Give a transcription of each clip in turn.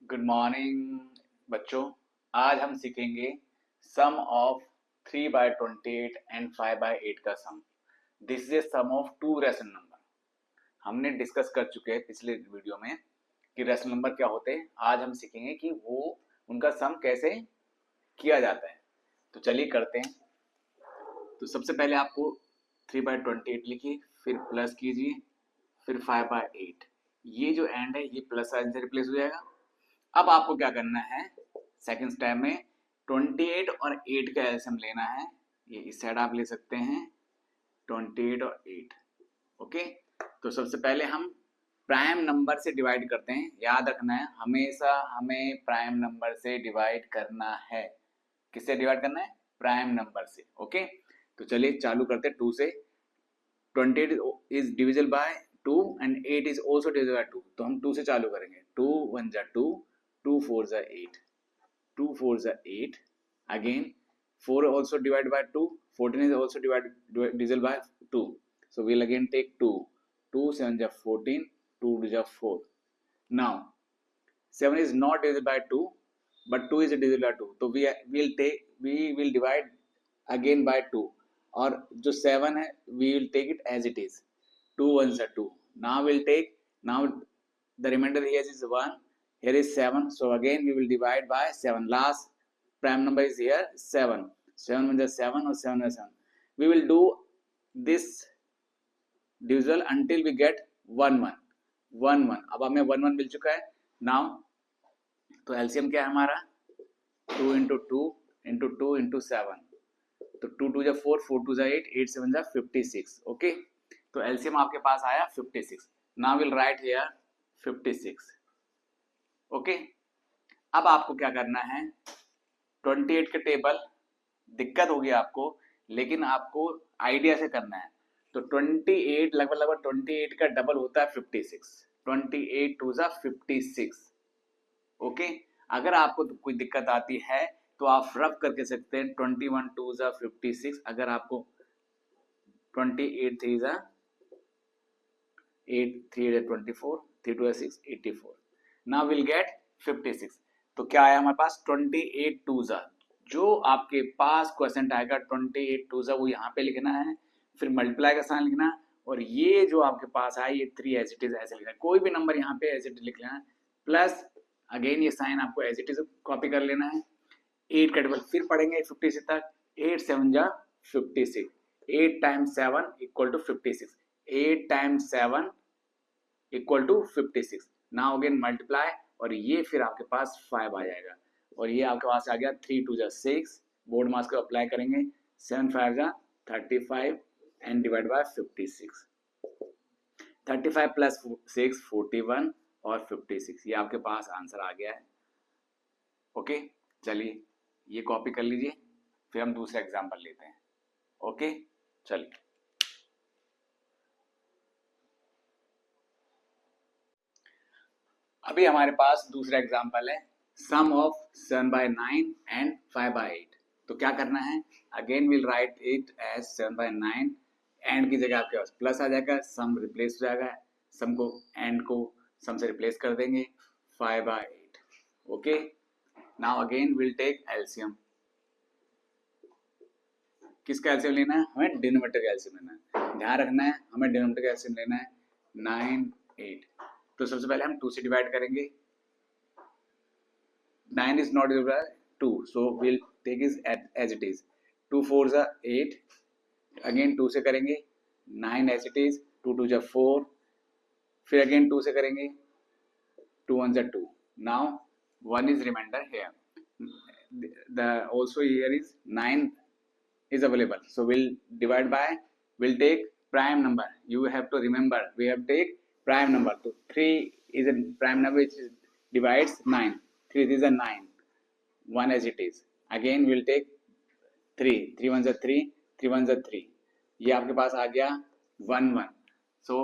Good morning बच्चों। आज हम सीखेंगे सम ऑफ 3/28 एंड 5/8 का sum. This is a sum of two rational number. हमने डिस्कस कर चुके हैं पिछले वीडियो में कि रैशनल नंबर क्या होते हैं। आज हम सीखेंगे कि वो उनका सम कैसे किया जाता है। तो चलिए करते हैं। तो सबसे पहले आपको 3/28 लिखिए, फिर प्लस कीजिए, फिर 5/8। ये जो एंड है ये प्लस साइन से रिप्लेस हो जाएगा। अब आपको क्या करना है, सेकंड स्टेप में 28 और 8 का एलसीएम लेना है। ये इस साइड आप ले सकते हैं, 28 और 8। ओके, तो सबसे पहले हम प्राइम नंबर से डिवाइड करते हैं। याद रखना है, हमेशा हमें प्राइम नंबर से डिवाइड करना है। किससे डिवाइड करना है? प्राइम नंबर से। ओके, तो चलिए चालू करते हैं 2 से। 28 is divisible by 2 and 8 is also divisible by 2। तो हम 2 से चालू करेंगे। 2 1 जा 2, 2 4 जा 8, 2 4 जा 8। Again 4 also divided by 2, 14 is also divisible by 2. So we'll again take 2, 2 7 ja 14, 2 2 ja 4. Now 7 is not divisible by 2, but 2 is divisible by 2. So we will divide again by 2, और जो 7 है we will take it as it is. 2 1 are 2. Now we'll take, now the remainder here is 1, here is 7, so again we will divide by 7. Last prime number is here 7. 7 1 is 7 or 7 is 7. We will do this division until we get 1 1 1 1. अब हमें 1 1 मिल चुका है। Now तो LCM क्या है हमारा? 2 into 2 into 2 into 7। तो 2 2 जा 4, 4 2 जा 8, 8 7 जा 56। ओके, तो एलसीएम आपके पास आया 56। Now will write here 56। Okay, अब आपको क्या करना है, 28 के टेबल दिक्कत होगी आपको, लेकिन आपको आइडिया से करना है। तो 28 लगभग 28 का डबल होता है 56। 28 2 जा 56। ओके, अगर आपको कोई दिक्कत आती है तो आप रफ करके सकते हैं 21 2 जा 56। अगर आपको 28 3 जा 8, 3 जा 24, 3 2 जा 6, 84। Now will get 56। तो क्या आया हमारे पास? 28 2 जा, जो आपके पास क्वेश्चन आएगा 28 2 जा वो यहाँ पे लिखना है, फिर मल्टीप्लाई का साइन लिखना, और ये जो आपके पास आए ये 3 एज इट इज ऐसे लिखना है। कोई भी नंबर यहाँ पे एज इट इज लिख लेना है, प्लस अगेन ये साइन आपको एज इट इज कॉपी कर लेना है। 8 का डबल फिर पढ़ेंगे 56 तक। 8 7 जा 56, 8 times 7 equal to 56, 8 times 7 equal to 56। Now again multiply, और ये फिर आपके पास 5 आ जाएगा, और ये आपके पास आ गया 3 2 जा 6। बोर्ड मास को अप्लाई करेंगे, 7 5 जा 35 एंड डिवाइड बाय 56। 35 प्लस 6 41 और 56, ये आपके पास आंसर आ गया है। ओके, चलिए ये कॉपी कर लीजिए, फिर हम दूसरा एग्जांपल लेते हैं। ओके, चलिए अभी हमारे पास दूसरा एग्जांपल है सम ऑफ 7/9 एंड 5/8। तो क्या करना है, again will write it as 7/9। And की जगह आपके पास प्लस आ जाएगा, सम रिप्लेस हो जाएगा, सम को एंड को सम से रिप्लेस कर देंगे, 5/8। Okay, now again will take LCM. किसका एलसीएम लेना है? हमें डिनोमिनेटर का एलसीएम लेना है। ध्यान रखना है, हमें डिनोमिनेटर का एलसीएम लेना है 9 8। तो सबसे पहले हम 2 से डिवाइड करेंगे। 9 is not divided by 2, so we'll take it as it is. 2 4 जा 8, अगेन 2 से करेंगे, 9 as it is, 2 2 जा 4, फिर अगेन 2 से करेंगे, 2 1 जा 2. Now 1 is remainder here. The also here is 9 is available, so we'll divide by, we'll take prime number. You have to remember, we have to take prime number. So 3 is a prime number which divides 9. 3 is a 9, 1 as it is. Again we'll take 3, 3 1 is 3, 3 1 is 3. ये आपके पास आ गया 1 1। सो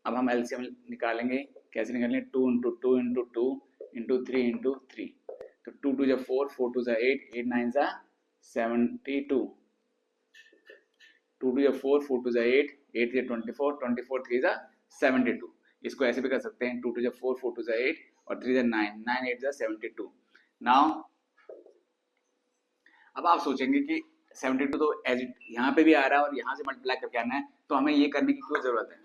अब हम LCM निकालेंगे। कैसे निकालेंगे? 2 into 2 into 2 into 3 into 3। तो 2 2 जा 4, 4 2 जा 8, 8 9 जा 72, 2 2 जा 4, 4 2 जा 8, 8 3 24, 24 3 जा 72। इसको ऐसे भी कर सकते हैं, 2 2 जा 4, 4 2 जा 8 और 3 9, 9 8 72। नाउ अब आप सोचेंगे कि 72 तो एज यहाँ पे भी आ रहा है और यहाँ से मल्टीप्लाई करके आना है, तो हमें ये करने की क्यों जरूरत है?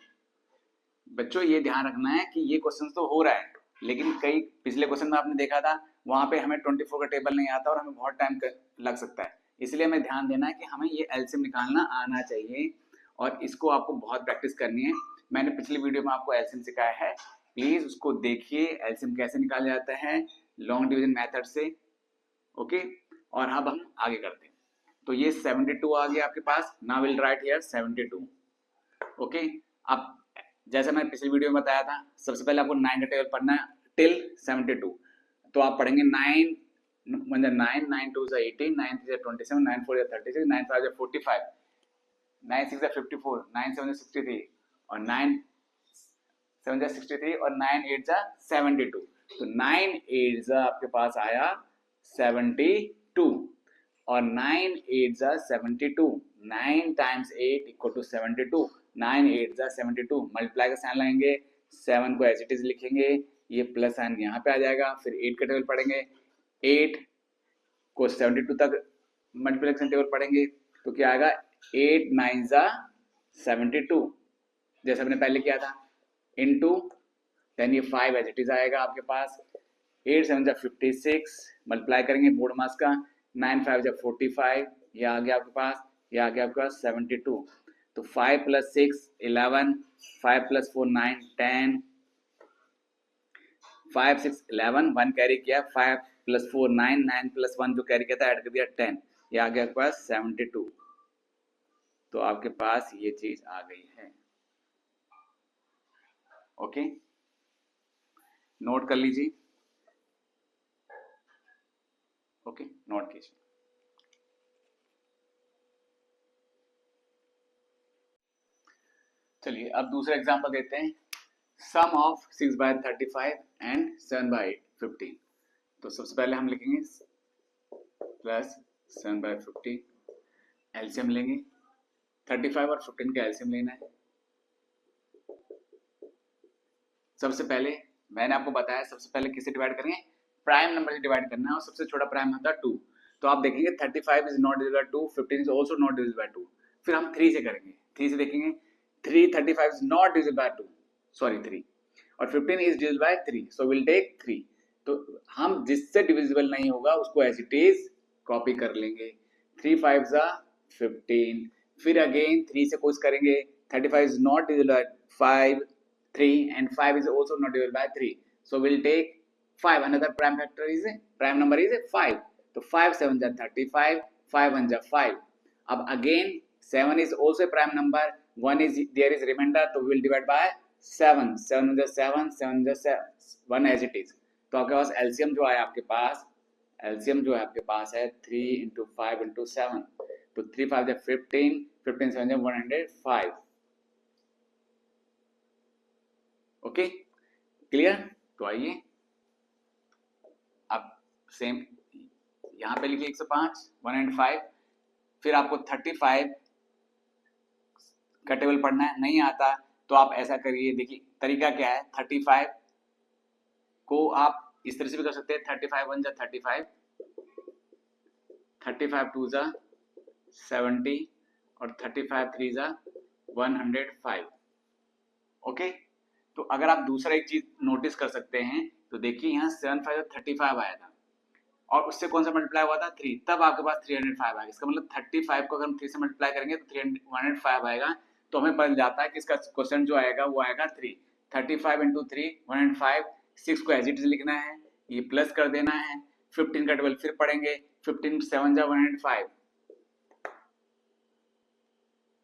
बच्चों ये ध्यान रखना है कि ये क्वेश्चन तो हो रहा है, लेकिन कई पिछले क्वेश्चन में आपने देखा था वहां पे हमें 24 का टेबल नहीं आता और हमें बहुत टाइम लग सकता है। इसलिए हमें ध्यान देना है कि हमें ये एलसीएम निकालना आना चाहिए और इसको आपको बहुत प्रैक्टिस करनी है। मैंने पिछली वीडियो में आपको एलसीएम सिखाया है, प्लीज उसको देखिए एलसीएम कैसे निकाला जाता है लॉन्ग डिवीजन मेथड से। ओके, और अब हम आगे करते हैं। तो ये 72 आ गया आपके पास। Now will write here 72। Okay, अब जैसे मैंने पिछली वीडियो में बताया था, सबसे पहले आपको 9 का टेबल पढ़ना है टिल 72। तो आप पढ़ेंगे 9 मतलब 9 9 2 18, 9 3 27, 9 4 36, 9 5 45, 9 6 54, 9 7 63 और 9 7 63 और 9 8 72। तो 9 8 आपके पास आया 72 और 9 8 72। 9 टाइम्स 8 इक्वल टू 72। 9 8 72। मल्टीप्लाई का साइन लगाएंगे, 7 को एज इट इज लिखेंगे, ये प्लस साइन यहाँ पे आ जाएगा। फिर 8 का टेबल पढ़ेंगे, 8 को 72 तक मल्टीप्लिकेशन टेबल पढ़ेंगे, तो क्या आएगा 8 9 72 जैसे हमने पहले किया था, इनटू देन ये 5 एज इट इज आएगा आपके पास। 8 7 56 मल्टीप्लाई करेंगे बोर्ड मास का, 9 5 45, ये आ गया आपके पास, ये आ गया आपके पास 72। तो 5 + 6 11, 5 + 4 9 10, 5 6 11, 1 कैरी किया, 5 + 4 9, 9 + 1 जो कैरी किया था ऐड कर दिया 10, ये आ गया आपके पास 72। तो आपके पास ये चीज आ गई है। ओके, नोट कर लीजिए। ओके, नोट कीजिए। चलिए अब दूसरा एग्जांपल देते हैं, सम ऑफ 6/35 एंड 7/15। तो सबसे पहले हम लिखेंगे प्लस 7/50, एलसीएम लेंगे, 35 और 15 का एलसीएम लेना है। सबसे पहले मैंने आपको बताया, सबसे पहले किसे डिवाइड करेंगे, प्राइम नंबर से डिवाइड करना है और सबसे छोटा प्राइम होता है 2। तो आप देखेंगे 35 is not divisible by 2, 15 is also not divisible by 2। फिर हम 3 से करेंगे, 3 से देखेंगे 3 35 is not divisible by 2, sorry 3, और 15 is divisible by 3, so will take 3। तो हम जिससे डिविजिबल नहीं होगा उसको एज इट इज कॉपी कर लेंगे। 3 5 जा 15, फिर अगेन 3 से कोशिश करेंगे, 35 is not divisible by 5, 3, and 5 is also not divisible by 3. So we'll take 5. Another prime factor is prime number is 5. So 5 7 is 35, 5 1 is 5. अब again 7 is also a prime number. 1 is there is remainder, so we will divide by 7. 7 is 7, 7 is 1 as it is. तो आपके पास LCM जो है आपके पास, LCM जो है आपके पास है 3 into 5 into 7. तो 3 5 is 15, 15 7 is 105. Okay, clear? तो आइए अब सेम यहां पे लिखिए 105 105। फिर आपको 35 का टेबल पढ़ना है, नहीं आता तो आप ऐसा करिए, देखिए तरीका क्या है, 35 को आप इस तरह से भी कर सकते हैं, 35 1 जा 35, 35 2 जा 70 और 35 3 जा 105। ओके, तो अगर आप दूसरा एक चीज नोटिस कर सकते हैं, तो देखिए यहाँ 7 5 35 आया था और उससे कौन सा मल्टीप्लाई हुआ था 3, तब आपके पास 305 आएगा। इसका मतलब 35 को अगर हम 3 से मल्टीप्लाई करेंगे तो 105 आएगा। तो हमें पता जाता है कि इसका क्वेश्चन जो आएगा वो आएगा 3। 35 into 3 105। 6 को एज इट इज लिखना है, ये प्लस कर देना है। 15 का टेबल फिर पढ़ेंगे, 15 7 जा 105।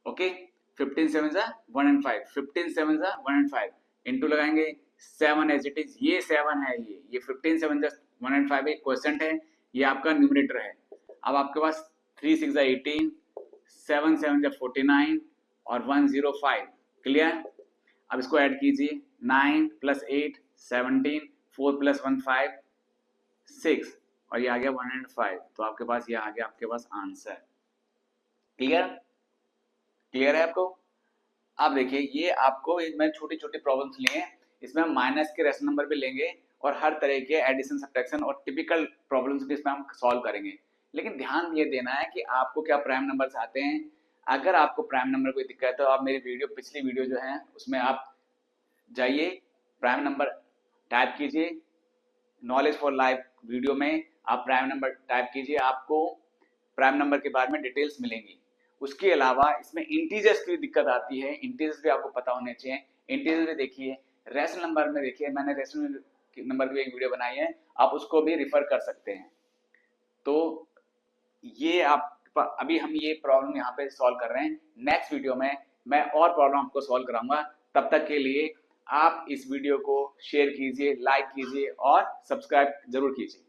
ओके, 15 7 जा 105, 15 7 जा 105 इंटू लगाएंगे 7 एज इट इज, ये 7 है, ये 15 7 जा 105 एक क्वेश्चन है, ये आपका न्यूमरेटर है। अब आपके पास 3 6 जा 18, 7 7 जा 49 और 105। क्लियर? अब इसको ऐड कीजिए, 9 + 8 17, 4 + 1 5 6 और ये आ गया 105। तो आपके पास ये आ गया आपके पास आंसर। क्लियर? क्लियर है आपको? अब देखिए ये आपको मैं छोटी छोटी प्रॉब्लम्स लिए हैं, इसमें हम माइनस के रेशनल नंबर भी लेंगे और हर तरह के एडिशन, सब्ट्रैक्शन और टिपिकल प्रॉब्लम्स भी इसमें हम सॉल्व करेंगे। लेकिन ध्यान ये देना है कि आपको क्या प्राइम नंबर्स आते हैं। अगर आपको प्राइम नंबर कोई दिक्कत है तो आप मेरी पिछली वीडियो जो है उसमें आप जाइए, प्राइम नंबर टाइप कीजिए, नॉलेज फॉर लाइफ वीडियो में आप प्राइम नंबर टाइप कीजिए, आपको प्राइम नंबर के बारे में डिटेल्स मिलेंगी। उसके अलावा इसमें इंटीजर्स की दिक्कत आती है, इंटीजर्स भी आपको पता होने चाहिए। इंटीजर्स भी देखिए, रेशनल नंबर में देखिए, मैंने रेशनल नंबर की एक वीडियो बनाई है, आप उसको भी रिफर कर सकते हैं। तो ये आप अभी हम ये प्रॉब्लम यहाँ पे सॉल्व कर रहे हैं। नेक्स्ट वीडियो में मैं और प्रॉब्लम आपको सॉल्व कराऊंगा। तब तक के लिए आप इस वीडियो को शेयर कीजिए, लाइक कीजिए और सब्सक्राइब जरूर कीजिए।